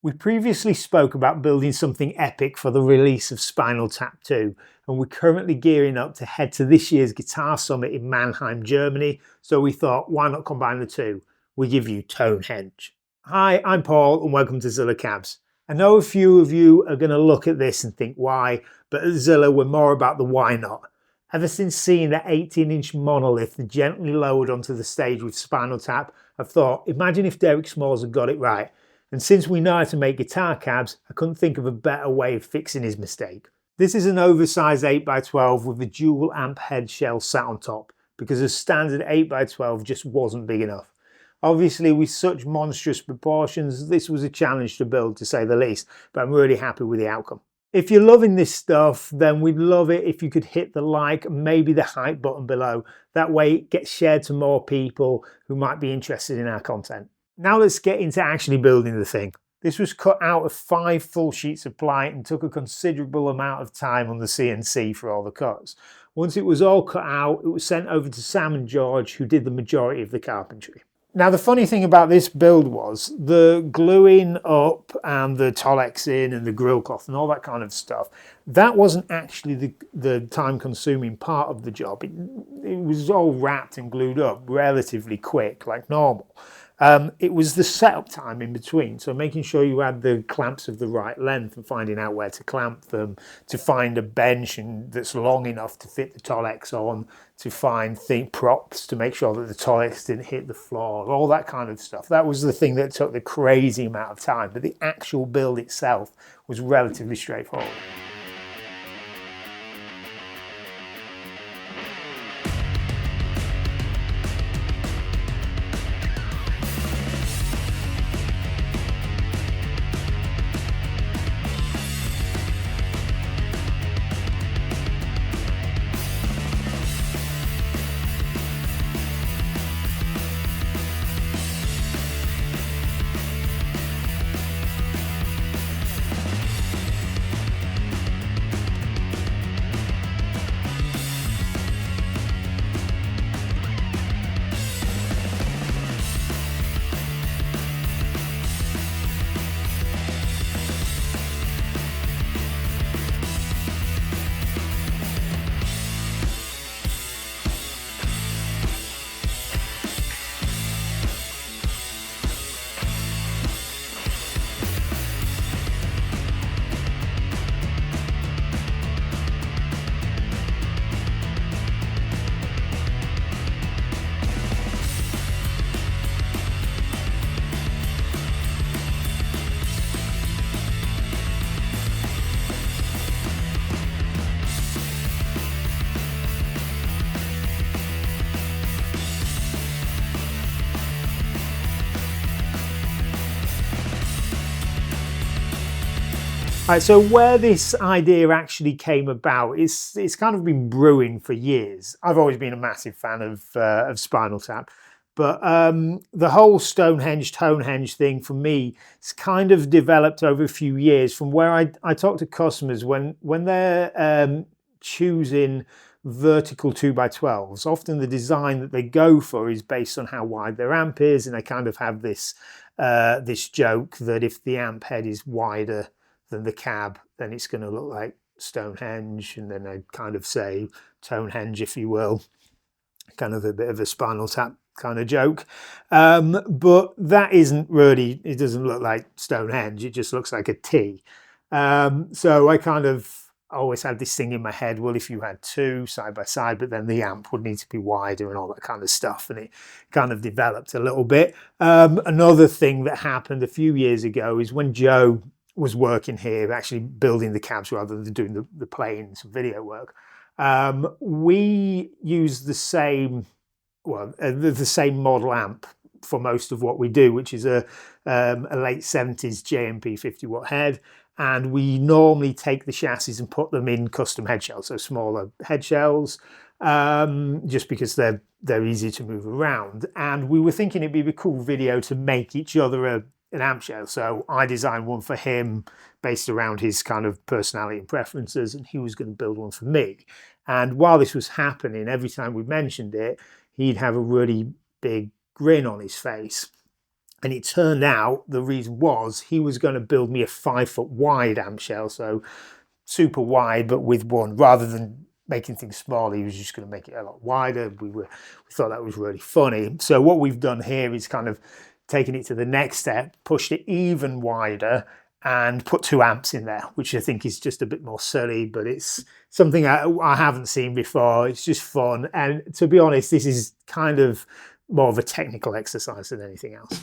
We previously spoke about building something epic for the release of Spinal Tap 2, and we're currently gearing up to head to this year's Guitar Summit in Mannheim, Germany, so we thought, why not combine the two? We give you Tonehenge. Hi, I'm Paul and welcome to Zilla Cabs. I know a few of you are going to look at this and think why, but at Zilla we're more about the why not. Ever since seeing the 18-inch monolith gently lowered onto the stage with Spinal Tap, I've thought, imagine if Derek Smalls had got it right. And since we know how to make guitar cabs, I couldn't think of a better way of fixing his mistake. This is an oversized 8x12 with a dual amp head shell sat on top, because a standard 8x12 just wasn't big enough. Obviously, with such monstrous proportions, this was a challenge to build, to say the least, but I'm really happy with the outcome. If you're loving this stuff, then we'd love it if you could hit the like and maybe the hype button below. That way it gets shared to more people who might be interested in our content. Now let's get into actually building the thing. This was cut out of 5 full sheets of ply and took a considerable amount of time on the CNC for all the cuts. Once it was all cut out, it was sent over to Sam and George, who did the majority of the carpentry. Now the funny thing about this build was the gluing up and the Tolexing and the grill cloth and all that kind of stuff, that wasn't actually the time consuming part of the job. It was all wrapped and glued up relatively quick, like normal. It was the setup time in between, so making sure you had the clamps of the right length and finding out where to clamp them, to find a bench that's long enough to fit the Tolex on, to find props to make sure that the Tolex didn't hit the floor, all that kind of stuff. That was the thing that took the crazy amount of time, but the actual build itself was relatively straightforward. Right, so where this idea actually came about, it's kind of been brewing for years. I've always been a massive fan of Spinal Tap, but the whole Stonehenge, Tonehenge thing for me, it's kind of developed over a few years from where I talk to customers when they're choosing vertical 2x12s. Often the design that they go for is based on how wide their amp is, and they kind of have this joke that if the amp head is wider than the cab, then it's going to look like Stonehenge, and then I kind of say Tonehenge, if you will, kind of a bit of a Spinal Tap kind of joke. But that isn't really, it doesn't look like Stonehenge, it just looks like a T. So I kind of always had this thing in my head, well, if you had 2 side by side, but then the amp would need to be wider and all that kind of stuff, and it kind of developed a little bit. Another thing that happened a few years ago is when Joe was working here, actually building the cabs rather than doing the playing and some video work. We use the same model amp for most of what we do, which is a late 70s JMP 50 watt head, and we normally take the chassis and put them in custom head shells, so smaller head shells, just because they're easy to move around. And we were thinking it'd be a cool video to make each other an amp shell. So I designed one for him based around his kind of personality and preferences, and he was going to build one for me. And while this was happening, every time we mentioned it, he'd have a really big grin on his face. And it turned out the reason was he was going to build me a 5-foot wide amp shell, so super wide, but with one, rather than making things small, he was just going to make it a lot wider. We thought that was really funny. So what we've done here is kind of taken it to the next step, pushed it even wider, and put 2 amps in there, which I think is just a bit more silly, but it's something I haven't seen before. It's just fun. And to be honest, this is kind of more of a technical exercise than anything else.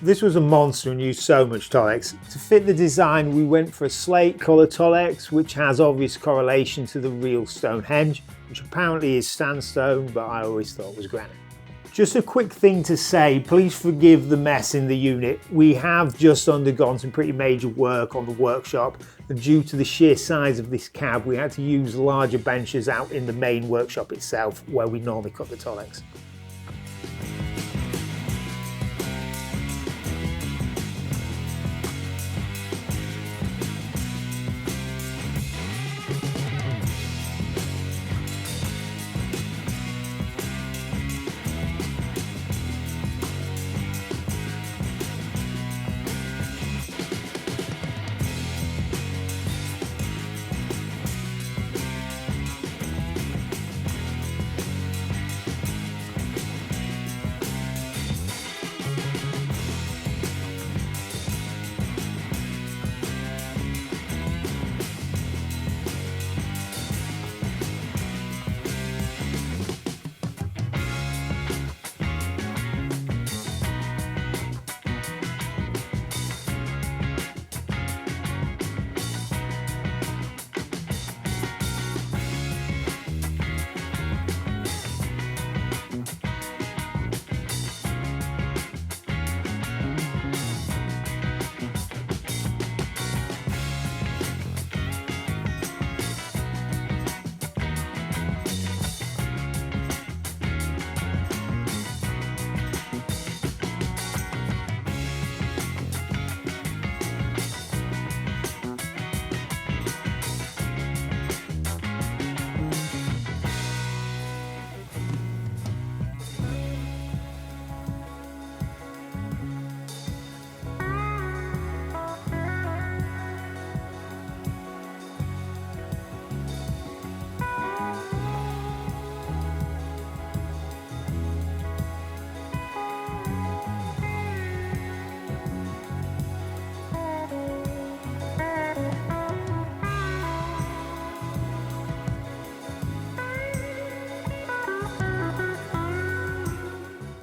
This was a monster and used so much Tolex. To fit the design, we went for a slate colour Tolex, which has obvious correlation to the real Stonehenge, which apparently is sandstone, but I always thought was granite. Just a quick thing to say, please forgive the mess in the unit. We have just undergone some pretty major work on the workshop, and due to the sheer size of this cab, we had to use larger benches out in the main workshop itself, where we normally cut the Tolex.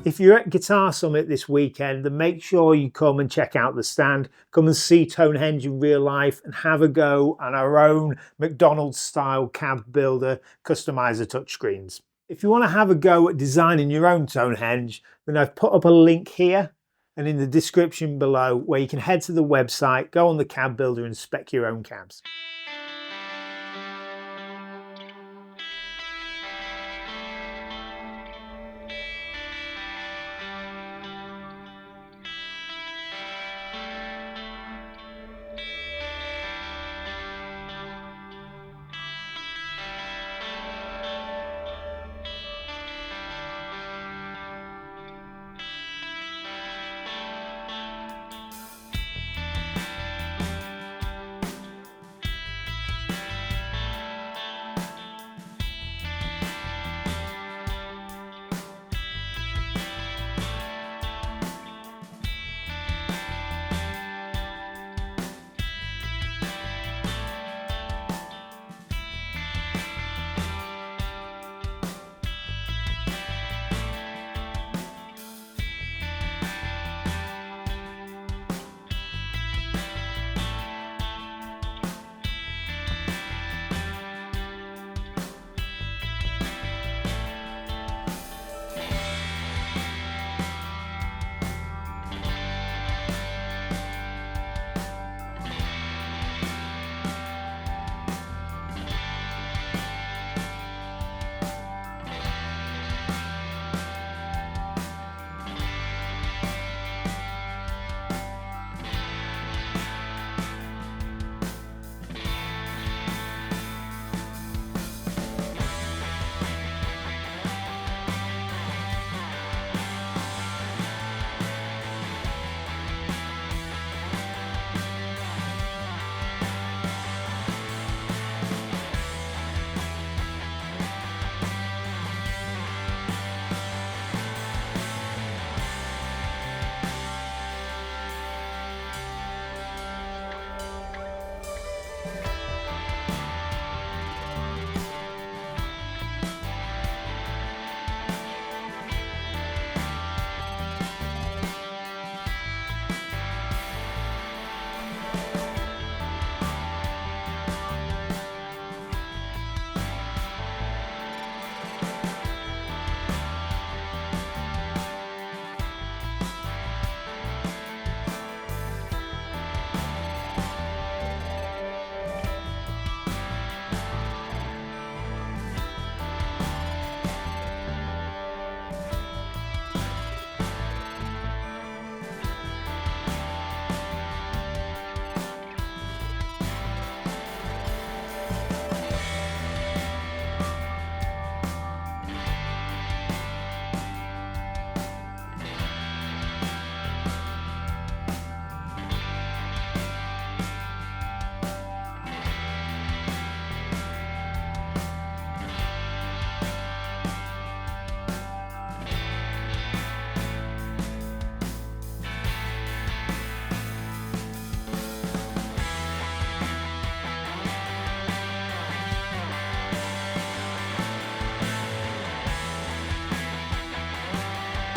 If you're at Guitar Summit this weekend, then make sure you come and check out the stand. Come and see Tonehenge in real life and have a go on our own McDonald's style cab builder customizer touchscreens. If you want to have a go at designing your own Tonehenge, then I've put up a link here and in the description below where you can head to the website, go on the cab builder and spec your own cabs.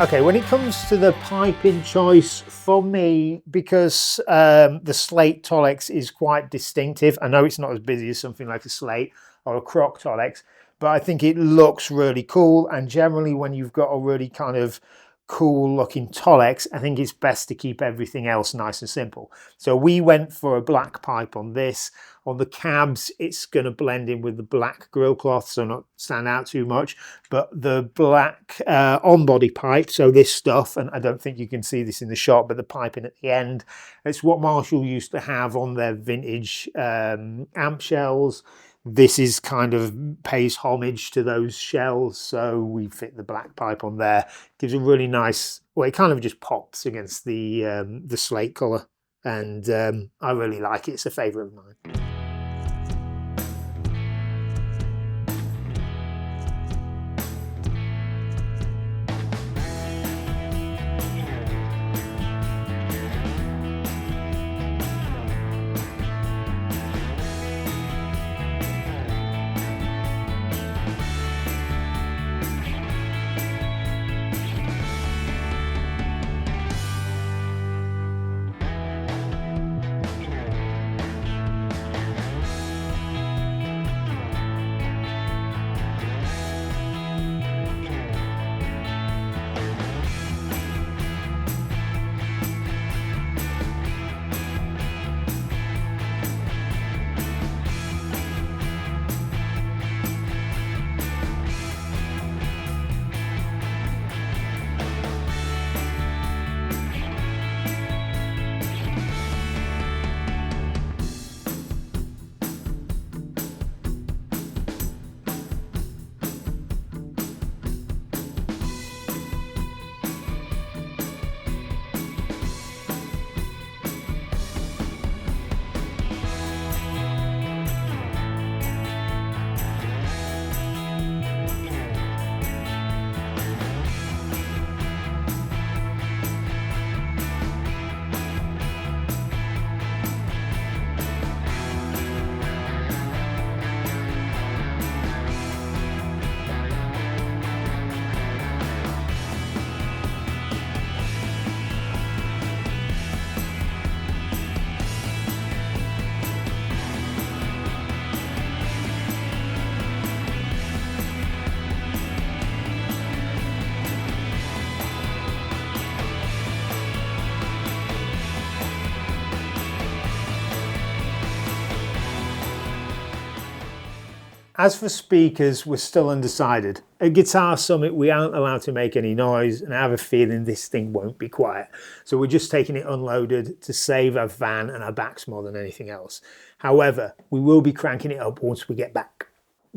Okay, when it comes to the piping choice for me, because the Slate Tolex is quite distinctive, I know it's not as busy as something like a Slate or a Croc Tolex, but I think it looks really cool. And generally when you've got a really kind of cool looking Tolex, I think it's best to keep everything else nice and simple. So we went for a black pipe on this. On the cabs, it's going to blend in with the black grill cloth, so not stand out too much. But the black on-body pipe, so this stuff, and I don't think you can see this in the shot, but the piping at the end, it's what Marshall used to have on their vintage amp shells. This is kind of pays homage to those shells, so we fit the black pipe on there. Gives a really nice, well, it kind of just pops against the slate colour, and I really like it. It's a favourite of mine. As for speakers, we're still undecided. At Guitar Summit, we aren't allowed to make any noise, and I have a feeling this thing won't be quiet. So we're just taking it unloaded to save our van and our backs more than anything else. However, we will be cranking it up once we get back.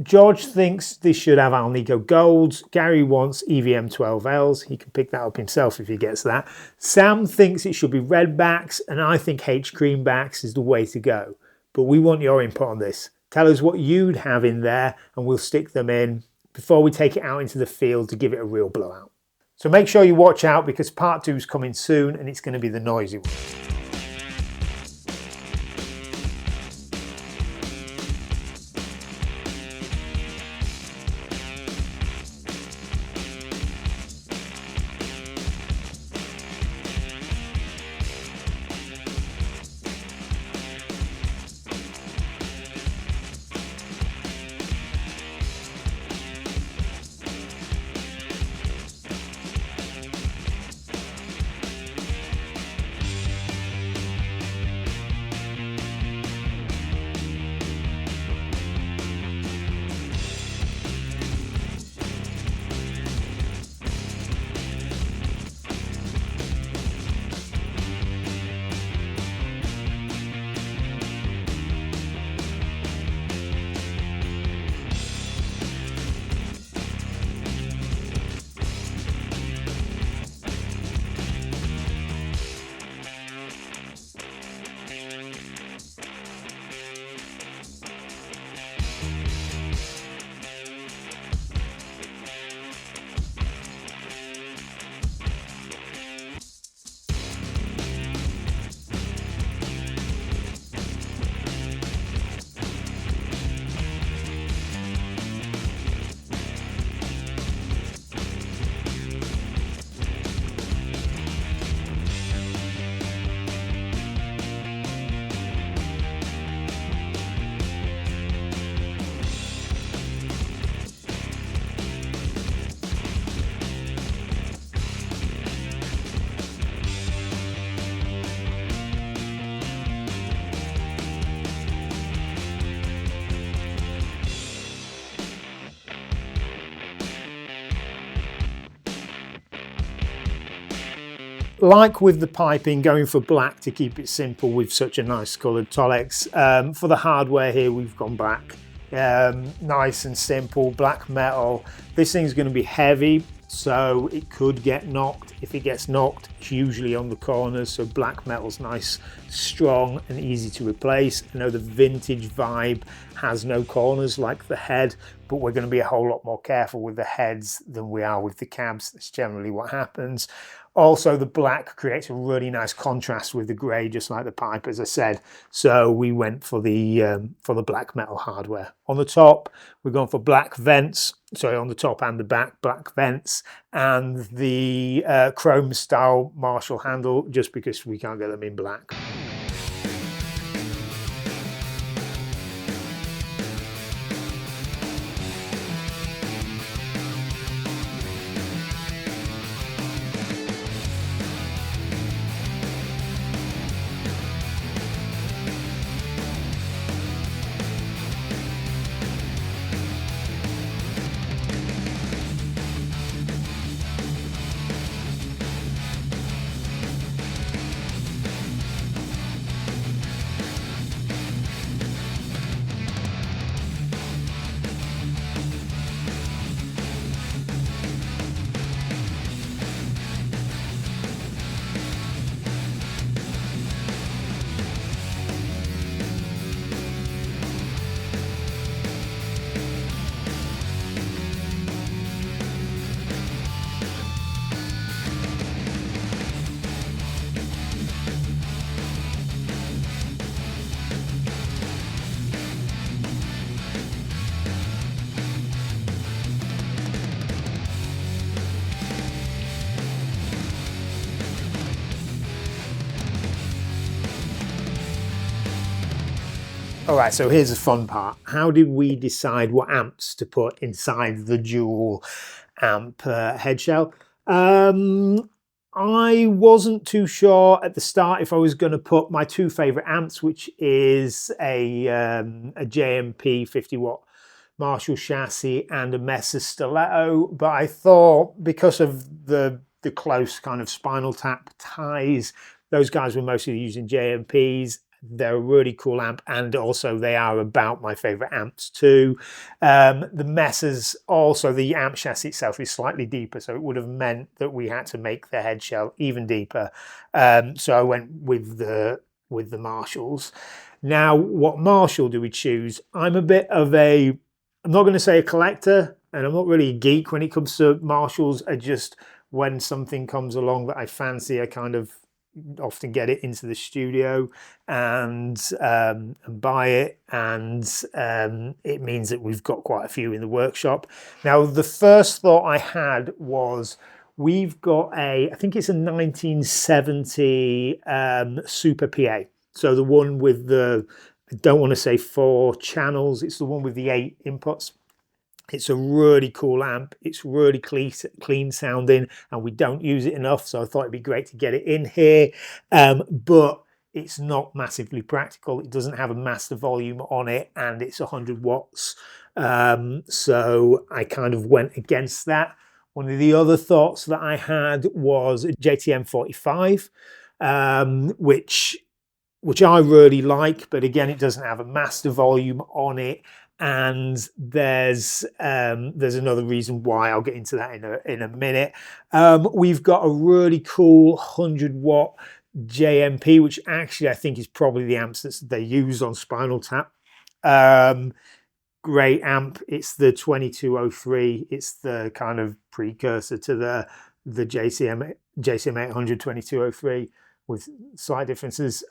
George thinks this should have Alnico Golds. Gary wants EVM 12Ls. He can pick that up himself if he gets that. Sam thinks it should be red backs, and I think H cream backs is the way to go. But we want your input on this. Tell us what you'd have in there and we'll stick them in before we take it out into the field to give it a real blowout. So make sure you watch out because part 2 is coming soon and it's going to be the noisy one. like with the piping, going for black to keep it simple with such a nice coloured Tolex. For the hardware here, we've gone black. Nice and simple, black metal. This thing's going to be heavy, so it could get knocked. If it gets knocked, it's usually on the corners, so black metal's nice, strong and easy to replace. I know the vintage vibe has no corners like the head, but we're going to be a whole lot more careful with the heads than we are with the cabs. That's generally what happens. Also, the black creates a really nice contrast with the grey, just like the pipe, as I said. So we went for the black metal hardware. On the top, we're going for black vents. Sorry, on the top and the back, black vents, and the chrome style Marshall handle, just because we can't get them in black. All right, so here's the fun part. How did we decide what amps to put inside the dual amp head shell? I wasn't too sure at the start if I was going to put my two favorite amps, which is a JMP 50 watt Marshall chassis and a Mesa stiletto, but I thought because of the close kind of Spinal Tap ties, those guys were mostly using JMPs. They're a really cool amp, and also they are about my favorite amps too. The Mesas, also the amp chassis itself is slightly deeper, so it would have meant that we had to make the head shell even deeper. So I went with the Marshalls. Now, what Marshall do we choose? I'm a bit of a, I'm not going to say a collector, and I'm not really a geek when it comes to Marshalls. I just, when something comes along that I fancy, I kind of often get it into the studio and buy it, and it means that we've got quite a few in the workshop. Now, the first thought I had was, we've got I think it's a 1970 Super PA. So the one with the, I don't want to say 4 channels, it's the one with the 8 inputs. It's a really cool amp. It's really clean sounding, and we don't use it enough, so I thought it'd be great to get it in here. But it's not massively practical. It doesn't have a master volume on it, and it's 100 watts. So I kind of went against that. One of the other thoughts that I had was a JTM 45, which I really like, but again, it doesn't have a master volume on it. And there's another reason why. I'll get into that in a minute. We've got a really cool 100 watt JMP, which actually I think is probably the amps that they use on Spinal Tap. Great amp. It's the 2203. It's the kind of precursor to the JCM 800 2203 with slight differences.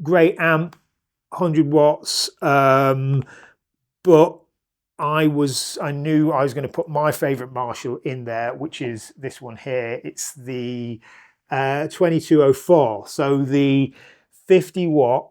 Great amp, 100 watts. But I knew I was going to put my favorite Marshall in there, which is this one here. It's the 2204. So the 50 watt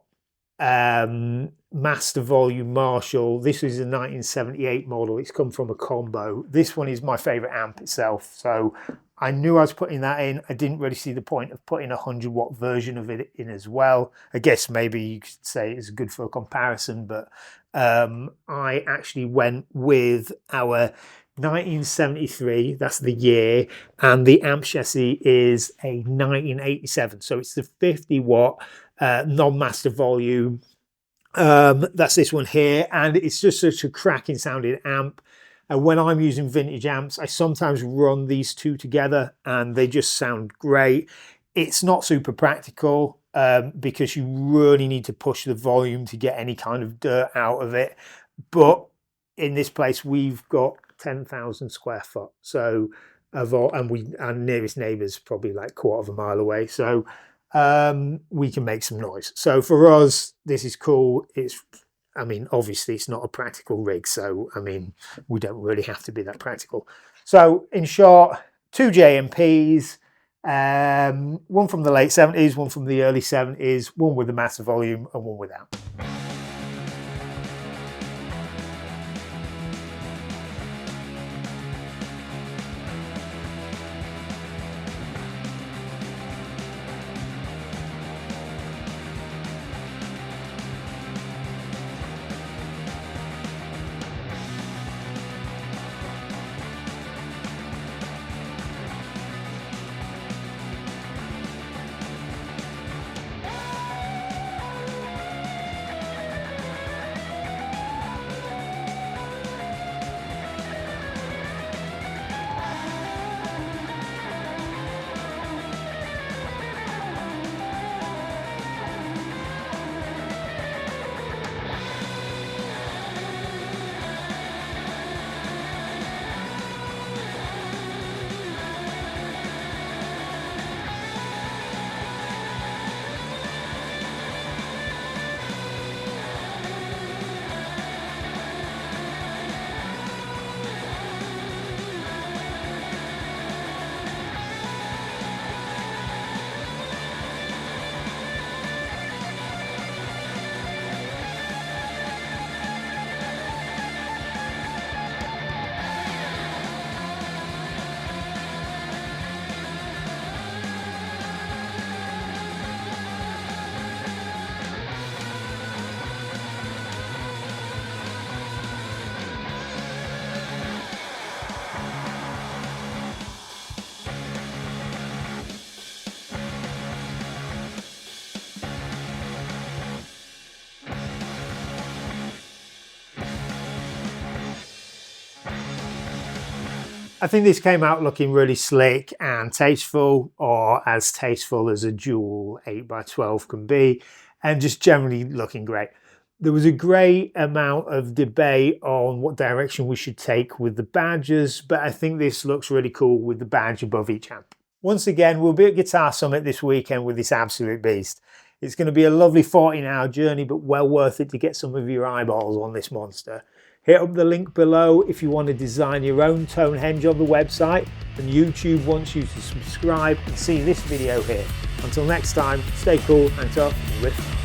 master volume Marshall. This is a 1978 model. It's come from a combo. This one is my favorite amp itself. So I knew I was putting that in. I didn't really see the point of putting a 100 watt version of it in as well. I guess maybe you could say it's good for a comparison, but I actually went with our 1973, that's the year, and the amp chassis is a 1987, so it's the 50 watt non-master volume. That's this one here, and it's just such a cracking sounding amp. And when I'm using vintage amps, I sometimes run these two together and they just sound great. It's not super practical because you really need to push the volume to get any kind of dirt out of it. But in this place, we've got 10,000 square foot. So, and our nearest neighbour's probably like a quarter of a mile away. So we can make some noise. So for us, this is cool. I mean, obviously it's not a practical rig. So, I mean, we don't really have to be that practical. So in short, 2 JMPs, one from the late 70s, one from the early 70s, one with a master volume and one without. I think this came out looking really slick and tasteful, or as tasteful as a dual 8x12 can be, and just generally looking great. There was a great amount of debate on what direction we should take with the badges, but I think this looks really cool with the badge above each amp. Once again, we'll be at Guitar Summit this weekend with this absolute beast. It's going to be a lovely 14-hour journey, but well worth it to get some of your eyeballs on this monster. Hit up the link below if you want to design your own Tonehenge on the website, and YouTube wants you to subscribe and see this video here. Until next time, stay cool and tough and riff.